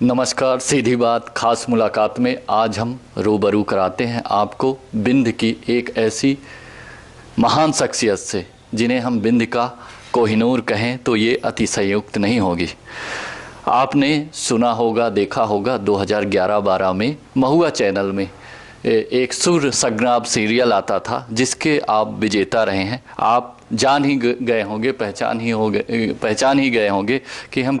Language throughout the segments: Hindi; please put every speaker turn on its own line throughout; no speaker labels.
नमस्कार। सीधी बात खास मुलाकात में आज हम रूबरू कराते हैं आपको बिंद की एक ऐसी महान शख्सियत से जिन्हें हम बिंद का कोहिनूर कहें तो ये अतिशयोक्ति नहीं होगी। आपने सुना होगा, देखा होगा 2011-12 में महुआ चैनल में एक सुर संग्राम सीरियल आता था जिसके आप विजेता रहे हैं। आप जान ही गए होंगे, पहचान ही गए होंगे कि हम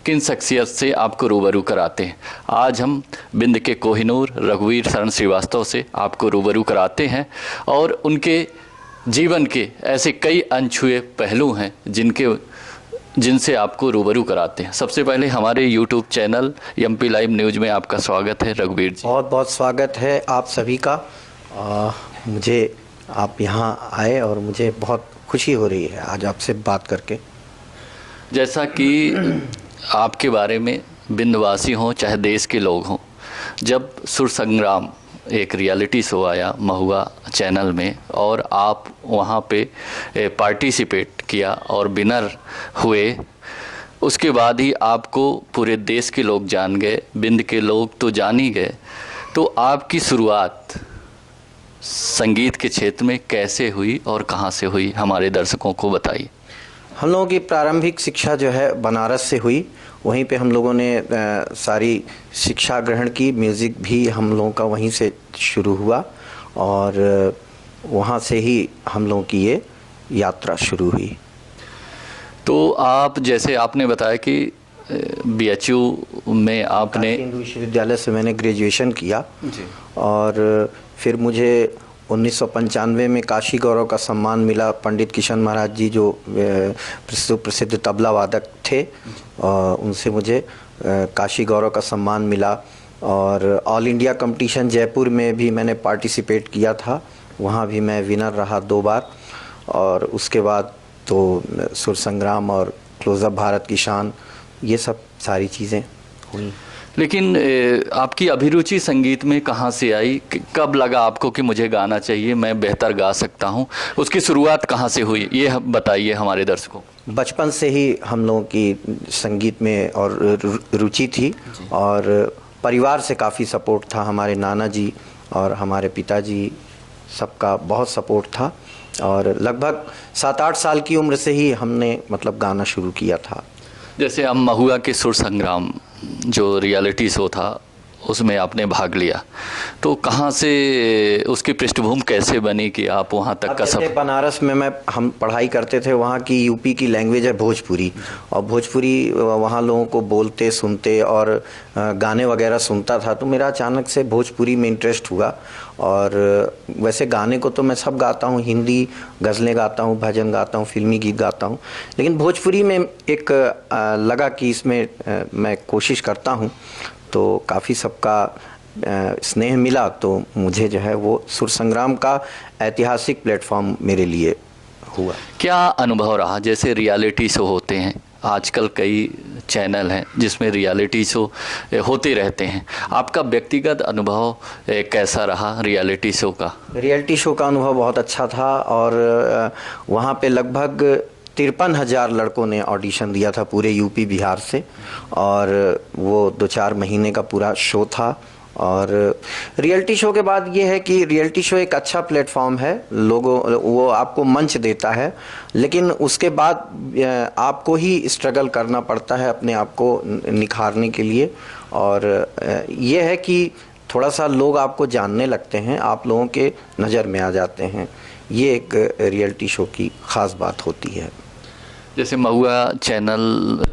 किन शख्सियत से आपको रूबरू कराते हैं। आज हम बिंद के कोहिनूर रघुवीर शरण श्रीवास्तव से आपको रूबरू कराते हैं और उनके जीवन के ऐसे कई अनछुए पहलू हैं जिनसे आपको रूबरू कराते हैं। सबसे पहले हमारे YouTube channel MP live news में आपका स्वागत है रघुवीर जी।
बहुत बहुत स्वागत है आप सभी का। मुझे आप यहाँ आए और मुझे बहुत खुशी हो रही है आज आपसे बात करके।
जैसा कि आपके बारे में बिंदवासी हों चाहे देश के लोग हों, जब सुर संग्राम एक रियलिटी शो आया महुआ चैनल में और आप वहाँ पे पार्टिसिपेट किया और विनर हुए, उसके बाद ही आपको पूरे देश के लोग जान गए, बिंद के लोग तो जान ही गए। तो आपकी शुरुआत संगीत के क्षेत्र में कैसे हुई और कहाँ से हुई, हमारे दर्शकों को बताइए।
हम लोगों की प्रारंभिक शिक्षा जो है बनारस से हुई। वहीं पे हम लोगों ने सारी शिक्षा ग्रहण की। म्यूज़िक भी हम लोगों का वहीं से शुरू हुआ और वहाँ से ही हम लोगों की ये यात्रा शुरू हुई।
तो आप जैसे आपने बताया कि BHU में आपने
हिंदू विश्वविद्यालय से मैंने ग्रेजुएशन किया
जी।
और फिर मुझे 1995 में काशी गौरव का सम्मान मिला। पंडित किशन महाराज जी जो प्रसिद्ध तबला वादक थे, उनसे मुझे काशी गौरव का सम्मान मिला। और ऑल इंडिया कंपटीशन जयपुर में भी मैंने पार्टिसिपेट किया था, वहाँ भी मैं विनर रहा 2 बार। और उसके बाद तो सुर संग्राम और क्लोजअप भारत की शान, ये सब सारी चीज़ें हुई।
लेकिन आपकी अभिरुचि संगीत में कहाँ से आई? कब लगा आपको कि मुझे गाना चाहिए, मैं बेहतर गा सकता हूँ? उसकी शुरुआत कहाँ से हुई ये बताइए हमारे दर्शकों।
बचपन से ही हम लोगों की संगीत में और रुचि थी और परिवार से काफ़ी सपोर्ट था। हमारे नाना जी और हमारे पिताजी सबका बहुत सपोर्ट था और लगभग 7-8 साल की उम्र से ही हमने मतलब गाना शुरू किया था।
जैसे हम महुआ के सुर संग्राम जो रियलिटी शो था उसमें आपने भाग लिया, तो कहाँ से उसकी पृष्ठभूमि कैसे बनी कि आप वहाँ तक का सब?
बनारस में हम पढ़ाई करते थे, वहाँ की यूपी की लैंग्वेज है भोजपुरी और भोजपुरी वहाँ लोगों को बोलते सुनते और गाने वगैरह सुनता था, तो मेरा अचानक से भोजपुरी में इंटरेस्ट हुआ। और वैसे गाने को तो मैं सब गाता हूँ, हिंदी गज़लें गाता हूँ, भजन गाता हूँ, फिल्मी गीत गाता हूँ, लेकिन भोजपुरी में एक लगा कि इसमें मैं कोशिश करता हूँ तो काफ़ी सबका स्नेह मिला। तो मुझे जो है वो सुर संग्राम का ऐतिहासिक प्लेटफॉर्म मेरे लिए हुआ।
क्या अनुभव रहा? जैसे रियलिटी शो होते हैं आजकल, कई चैनल हैं जिसमें रियलिटी शो होते रहते हैं, आपका व्यक्तिगत अनुभव कैसा रहा रियलिटी शो का?
रियलिटी शो का अनुभव बहुत अच्छा था और वहाँ पे लगभग 53,000 लड़कों ने ऑडिशन दिया था पूरे यूपी बिहार से और वो 2-4 महीने का पूरा शो था। और रियलिटी शो के बाद ये है कि रियलिटी शो एक अच्छा प्लेटफॉर्म है, लोगों वो आपको मंच देता है, लेकिन उसके बाद आपको ही स्ट्रगल करना पड़ता है अपने आप को निखारने के लिए। और ये है कि थोड़ा सा लोग आपको जानने लगते हैं, आप लोगों के नज़र में आ जाते हैं, ये एक रियलिटी शो की ख़ास बात होती है।
जैसे महुआ चैनल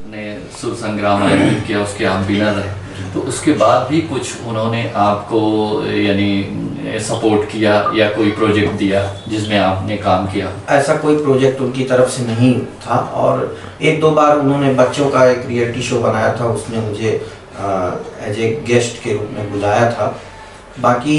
ने सुर संग्राम आयोजित किया, उसके आप विनर रहे, तो उसके बाद भी कुछ उन्होंने आपको यानी सपोर्ट किया या कोई प्रोजेक्ट दिया जिसमें आपने काम किया?
ऐसा कोई प्रोजेक्ट उनकी तरफ से नहीं था और 1-2 बार उन्होंने बच्चों का एक रियलिटी शो बनाया था, उसमें मुझे एज ए गेस्ट के रूप में बुलाया था। बाकी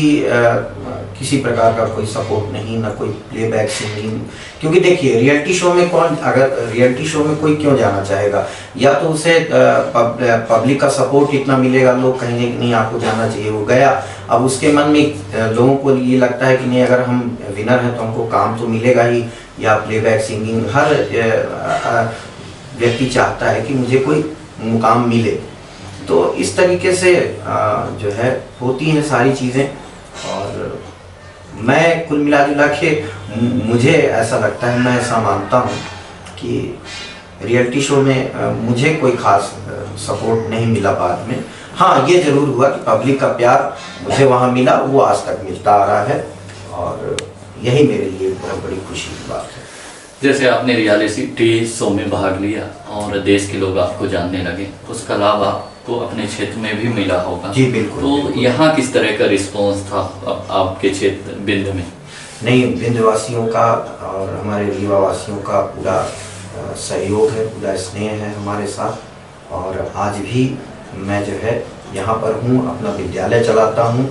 किसी प्रकार का कोई सपोर्ट नहीं, ना कोई प्लेबैक सिंगिंग, क्योंकि देखिए रियलिटी शो में अगर रियलिटी शो में कोई क्यों जाना चाहेगा? या तो उसे पब्लिक का सपोर्ट इतना मिलेगा, लोग कहेंगे कि नहीं आपको जाना चाहिए, वो गया। अब उसके मन में लोगों को ये लगता है कि नहीं अगर हम विनर हैं तो हमको काम तो मिलेगा ही, या प्लेबैक सिंगिंग, हर व्यक्ति चाहता है कि मुझे कोई मुकाम मिले। तो इस तरीके से जो है होती हैं सारी चीज़ें। और मैं कुल मिला जुला के मुझे ऐसा लगता है, मैं ऐसा मानता हूँ कि रियलिटी शो में मुझे कोई खास सपोर्ट नहीं मिला बाद में। हाँ, ये ज़रूर हुआ कि पब्लिक का प्यार मुझे वहाँ मिला, वो आज तक मिलता आ रहा है, और यही मेरे लिए बहुत बड़ी खुशी की बात है।
जैसे आपने रियलिटी शो में भाग लिया और देश के लोग आपको जानने लगे, उसका लाभ आपको अपने क्षेत्र में भी मिला होगा।
जी बिल्कुल।
तो
बिल्कुल।
यहाँ किस तरह का रिस्पांस था आपके क्षेत्र बिंद में?
नहीं, विंध्यवासियों का और हमारे रीवा वासियों का पूरा सहयोग है, पूरा स्नेह है हमारे साथ। और आज भी मैं जो है यहाँ पर हूँ, अपना विद्यालय चलाता हूँ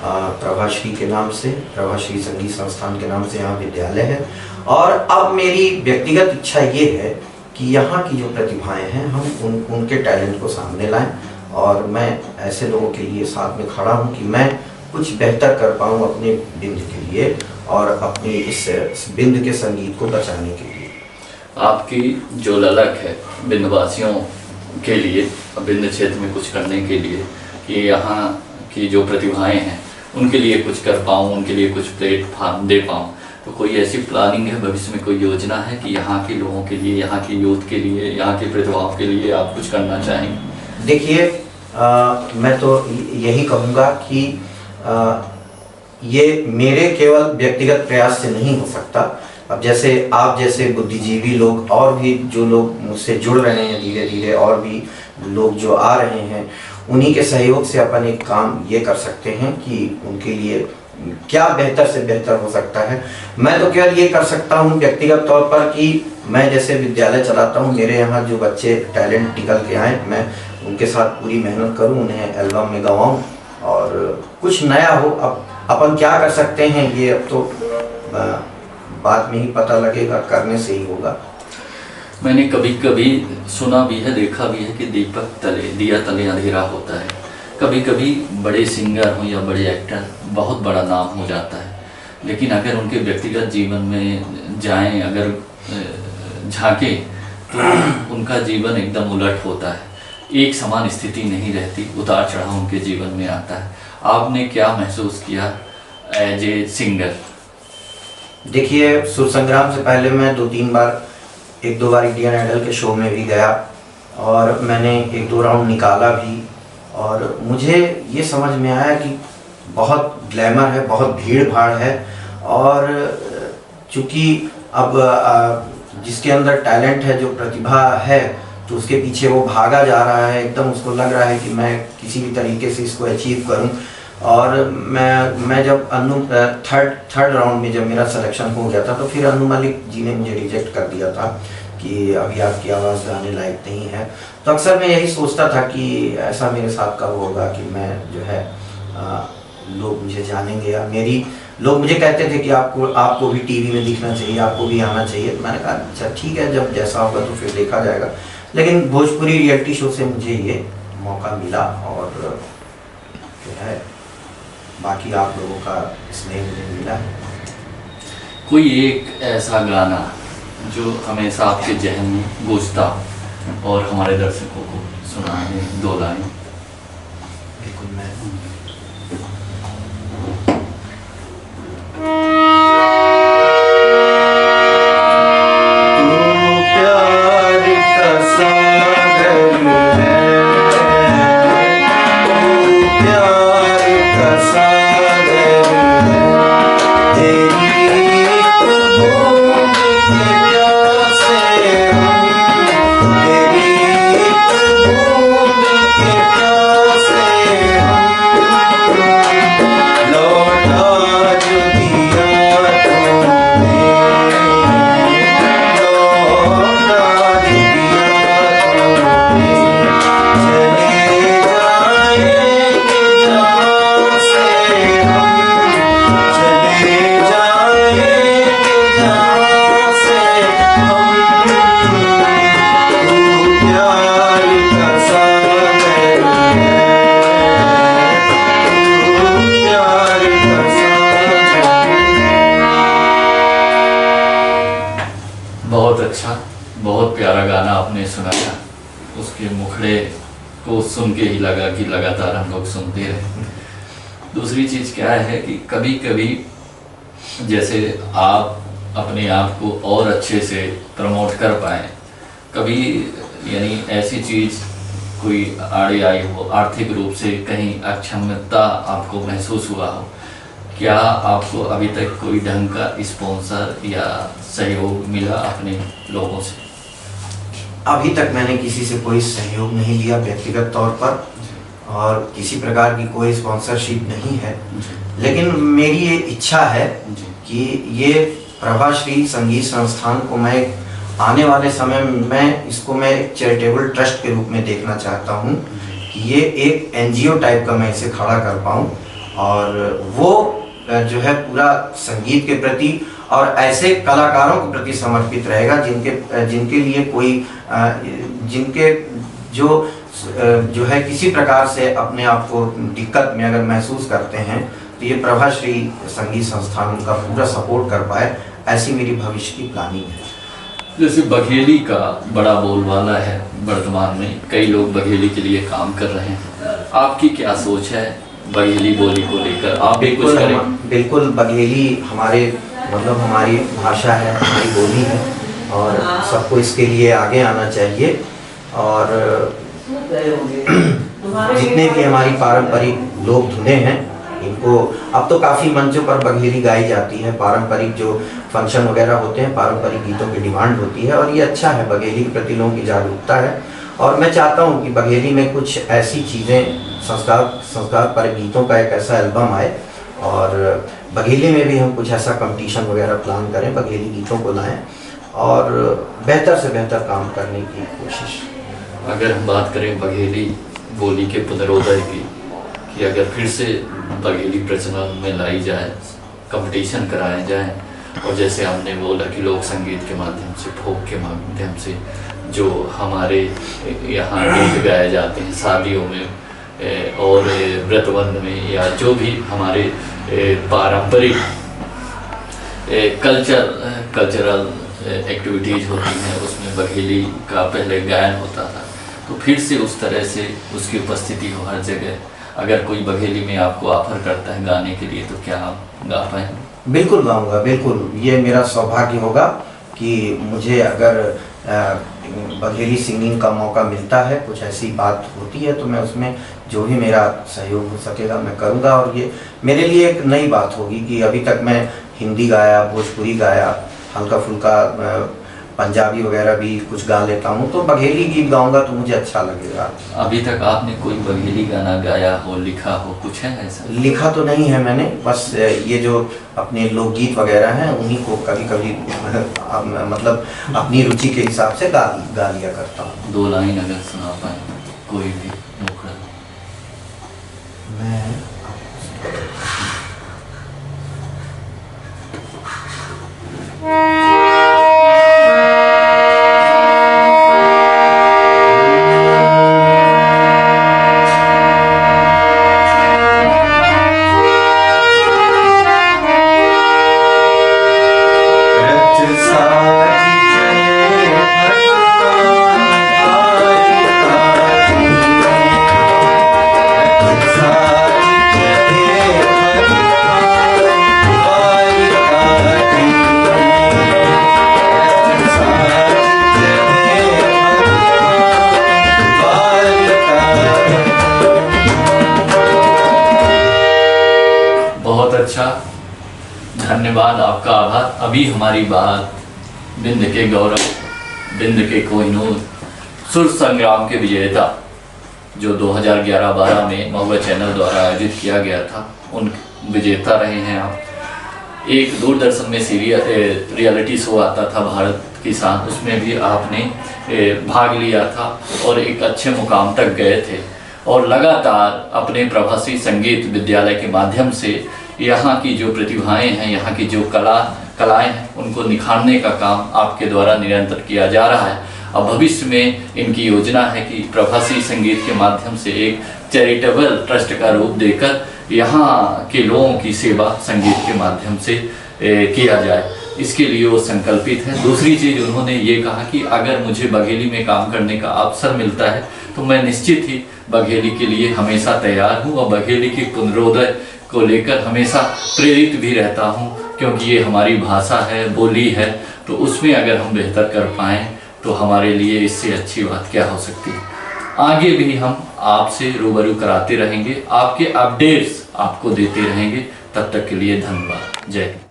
प्रभाश्री के नाम से, प्रभाश्री संगीत संस्थान के नाम से यहाँ विद्यालय है। और अब मेरी व्यक्तिगत इच्छा ये है कि यहाँ की जो प्रतिभाएं हैं हम उनके टैलेंट को सामने लाएं, और मैं ऐसे लोगों के लिए साथ में खड़ा हूँ कि मैं कुछ बेहतर कर पाऊँ अपने बिंद के लिए और अपनी इस बिंद के संगीत को बचाने के लिए।
आपकी जो ललक है बिंदवासियों के लिए, बिंद क्षेत्र में कुछ करने के लिए, कि यहाँ की जो प्रतिभाएं हैं उनके लिए कुछ कर पाऊँ, उनके लिए कुछ प्लेटफॉर्म दे पाऊँ, तो कोई ऐसी प्लानिंग है भविष्य में, कोई योजना है कि यहाँ के लोगों के लिए, यहाँ की यूथ के लिए, यहाँ की प्रतिभाओं के लिए आप कुछ करना चाहेंगे?
देखिए, मैं तो यही कहूँगा कि ये मेरे केवल व्यक्तिगत प्रयास से नहीं हो सकता। अब जैसे आप जैसे बुद्धिजीवी लोग और भी जो लोग मुझसे जुड़ रहे हैं धीरे धीरे, और भी लोग जो आ रहे हैं, उन्हीं के सहयोग से अपन एक काम ये कर सकते हैं कि उनके लिए क्या बेहतर से बेहतर हो सकता है। मैं तो केवल ये कर सकता हूँ व्यक्तिगत तौर पर कि मैं जैसे विद्यालय चलाता हूँ, मेरे यहाँ जो बच्चे टैलेंट निकल के आए, मैं उनके साथ पूरी मेहनत करूँ, उन्हें एल्बम में गवाऊँ और कुछ नया हो। अब अपन क्या कर सकते हैं ये अब तो बाद में ही पता लगेगा, करने से ही होगा।
मैंने कभी कभी सुना भी है, देखा भी है कि दीपक तले, दिया तले अंधेरा होता है। कभी कभी बड़े सिंगर हो या बड़े एक्टर बहुत बड़ा नाम हो जाता है, लेकिन अगर उनके व्यक्तिगत जीवन में जाएं, अगर झांके, तो उनका जीवन एकदम उलट होता है, एक समान स्थिति नहीं रहती, उतार चढ़ाव उनके जीवन में आता है। आपने क्या महसूस किया एज ए सिंगर?
देखिए, सुर संग्राम से पहले मैं एक दो बार इंडियन आइडल के शो में भी गया, और मैंने एक दो राउंड निकाला भी, और मुझे ये समझ में आया कि बहुत ग्लैमर है, बहुत भीड़ भाड़ है, और चूँकि अब जिसके अंदर टैलेंट है, जो प्रतिभा है, तो उसके पीछे वो भागा जा रहा है, एकदम उसको लग रहा है कि मैं किसी भी तरीके से इसको अचीव करूं। और मैं जब थर्ड राउंड में जब मेरा सिलेक्शन हो गया था, तो फिर अनु मलिक जी ने मुझे रिजेक्ट कर दिया था कि अभी आपकी आवाज़ गाने लायक नहीं है। तो अक्सर मैं यही सोचता था कि ऐसा मेरे साथ कब होगा कि मैं जो है लोग मुझे जानेंगे, या लोग मुझे कहते थे कि आपको भी टीवी में दिखना चाहिए, आपको भी आना चाहिए। तो मैंने कहा अच्छा ठीक है, जब जैसा होगा तो फिर देखा जाएगा। लेकिन भोजपुरी रियलिटी शो से मुझे ये मौका मिला, और जो है बाकी आप लोगों का स्नेह मुझे मिला है।
कोई एक ऐसा गाना जो हमेशा आपके जहन में गूंजता और हमारे दर्शकों को सुनाने, दो लाइन?
बिल्कुल, मैं
बहुत अच्छा, बहुत प्यारा गाना आपने सुनाया। उसके मुखड़े को सुन के ही लगा कि लगातार हम लोग सुनते रहे। दूसरी चीज़ क्या है कि कभी कभी जैसे आप अपने आप को और अच्छे से प्रमोट कर पाएँ, कभी यानी ऐसी चीज़ कोई आड़े आई हो, आर्थिक रूप से कहीं अक्षमता आपको महसूस हुआ हो, क्या आपको अभी तक कोई ढंग का स्पॉन्सर या सहयोग मिला अपने लोगों से?
अभी तक मैंने किसी से कोई सहयोग नहीं लिया व्यक्तिगत तौर पर, और किसी प्रकार की कोई स्पॉन्सरशिप नहीं है। लेकिन मेरी ये इच्छा है कि ये प्रभाश्री संगीत संस्थान को मैं आने वाले समय में इसको मैं एक चैरिटेबल ट्रस्ट के रूप में देखना चाहता हूँ कि ये एक एनजीओ टाइप का मैं इसे खड़ा कर पाऊँ, और वो जो है पूरा संगीत के प्रति और ऐसे कलाकारों के प्रति समर्पित रहेगा जिनके लिए कोई जिनके जो है किसी प्रकार से अपने आप को दिक्कत में अगर महसूस करते हैं, तो ये प्रभाश्री संगीत संस्थान उनका पूरा सपोर्ट कर पाए, ऐसी मेरी भविष्य की प्लानिंग है।
जैसे बघेली का बड़ा बोलबाला है वर्तमान में, कई लोग बघेली के लिए काम कर रहे हैं, आपकी क्या सोच है बघेली बोली को लेकर? आप भी कुछ करें?
बिल्कुल, बघेली हमारे मतलब हमारी भाषा है, हमारी बोली है, और सबको इसके लिए आगे आना चाहिए। और जितने भी हमारी पारंपरिक लोक धुनें हैं, इनको अब तो काफ़ी मंचों पर बघेली गाई जाती है। पारंपरिक जो फंक्शन वगैरह होते हैं, पारंपरिक गीतों की डिमांड होती है, और ये अच्छा है, बघेली के प्रति लोगों की जागरूकता है। और मैं चाहता हूँ कि बघेली में कुछ ऐसी चीज़ें, संस्कार पर गीतों का एक ऐसा एल्बम आए, और बघेली में भी हम कुछ ऐसा कंपटीशन वगैरह प्लान करें, बघेली गीतों को लाएं और बेहतर से बेहतर काम करने की कोशिश।
अगर हम बात करें बघेली बोली के पुनरोदय की, कि अगर फिर से बघेली प्रचलन में लाई जाए, कंपटीशन कराए जाए, और जैसे हमने बोला कि लोक संगीत के माध्यम से, फोक के माध्यम से जो हमारे यहाँ गीत गाए जाते हैं शादियों में और व्रतबंध में, या जो भी हमारे पारंपरिक कल्चरल एक्टिविटीज़ होती हैं, उसमें बघेली का पहले गायन होता था, तो फिर से उस तरह से उसकी उपस्थिति हो हर जगह। अगर कोई बघेली में आपको ऑफर करता है गाने के लिए, तो क्या आप गा पाएँ?
बिल्कुल गाऊंगा, बिल्कुल। ये मेरा सौभाग्य होगा कि मुझे अगर बघेली सिंगिंग का मौका मिलता है, कुछ ऐसी बात होती है, तो मैं उसमें जो भी मेरा सहयोग हो सकेगा मैं करूंगा। और ये मेरे लिए एक नई बात होगी कि अभी तक मैं हिंदी गाया, भोजपुरी गाया, हल्का फुल्का पंजाबी वगैरह भी कुछ गा लेता हूँ, तो बघेली गीत गाऊंगा तो मुझे अच्छा लगेगा।
अभी तक आपने कोई बघेली गाना गाया हो, लिखा हो, कुछ है ऐसा?
लिखा तो नहीं है मैंने, बस ये जो अपने लोकगीत वगैरह हैं उन्हीं को कभी कभी मतलब अपनी रुचि के हिसाब से गा लिया करता हूँ।
2 लाइन अगर सुना पाए कोई भी मुखड़ा।
मैं
अच्छा, धन्यवाद, आपका आभार। अभी हमारी बात बिंद के गौरव, बिंद के कोहिनूर, सुर संग्राम के विजेता जो 2011-12 में महुआ चैनल द्वारा आयोजित किया गया था, उन विजेता रहे हैं आप। एक दूरदर्शन में रियलिटी शो आता था भारत किसान, उसमें भी आपने भाग लिया था और एक अच्छे मुकाम तक गए थे, और लगातार अपने प्रभाश्री संगीत विद्यालय के माध्यम से यहाँ की जो प्रतिभाएं हैं, यहाँ की जो कलाएं हैं, उनको निखारने का काम आपके द्वारा निरंतर किया जा रहा है। अब भविष्य में इनकी योजना है कि प्रभाश्री संगीत के माध्यम से एक चैरिटेबल ट्रस्ट का रूप देकर यहाँ के लोगों की सेवा संगीत के माध्यम से किया जाए। इसके लिए वो संकल्पित है। दूसरी चीज़ उन्होंने ये कहा कि अगर मुझे बघेली में काम करने का अवसर मिलता है तो मैं निश्चित ही बघेली के लिए हमेशा तैयार हूँ और बघेली की पुनरोदय को लेकर हमेशा प्रेरित भी रहता हूँ, क्योंकि ये हमारी भाषा है, बोली है, तो उसमें अगर हम बेहतर कर पाएँ तो हमारे लिए इससे अच्छी बात क्या हो सकती है। आगे भी हम आपसे रूबरू कराते रहेंगे, आपके अपडेट्स आपको देते रहेंगे। तब तक के लिए धन्यवाद। जय हिंद।